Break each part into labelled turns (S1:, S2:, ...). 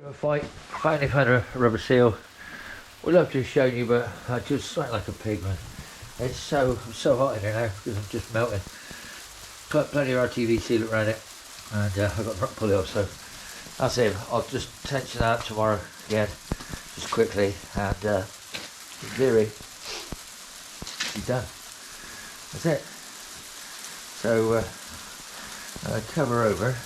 S1: A fight. Finally found a rubber seal. Would love to have shown you, but I just sweat like a pig, man. It's so hot in here now because I'm just melting. Got plenty of RTV sealant around it, and I've got the pulley off, so that's it. I'll just tension that tomorrow again, just quickly, and in theory, she's done. That's it. So cover over.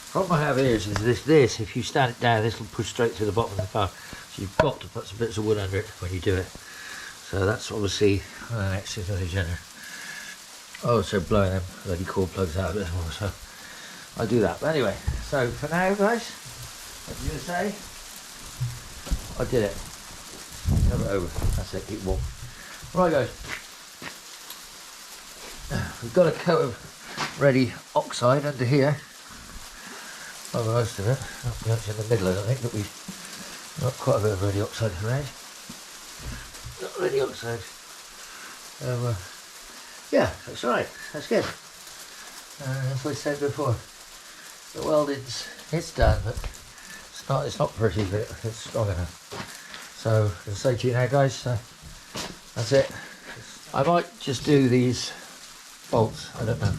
S1: The problem I have here is this, if you stand it down, this will push straight to the bottom of the car. So you've got to put some bits of wood under it when you do it. So that's obviously the next is another generator. Also blowing them bloody cord plugs out of it as well. So I'll do that. But anyway, so for now, guys, what was I going to say? I did it. Cover it over. That's it. Keep warm. Right, guys. We've got a coat of ready oxide under here. Well, most of it. Not much in the middle, I don't think, but we've got quite a bit of ready oxide around. Not ready oxide. So, yeah, that's right. That's good. As I said before, the welding's it's done, but it's not pretty, but it's strong enough. So, I'll say to you now, guys, that's it. I might just do these bolts. I don't know.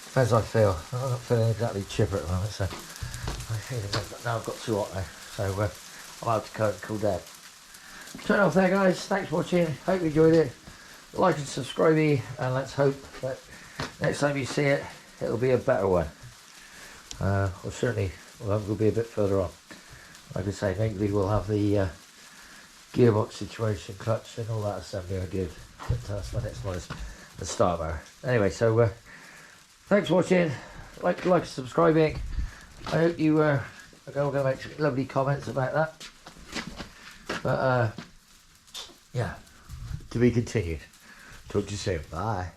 S1: Depends how I feel. I'm not feeling exactly chipper at the moment, so I feel now I've got too hot now, so I'll have to cool down. Turn off there, guys. Thanks for watching. Hope you enjoyed it. Like and subscribe me, and let's hope that next time you see it, it'll be a better one. Or certainly we'll be a bit further on. Like I say, maybe we'll have the gearbox situation, clutch, and all that assembly I did. But that's my next one is the start bar. Anyway, so thanks for watching. Like and subscribing. I hope you are going to make some lovely comments about that. But yeah, to be continued. Talk to you soon. Bye.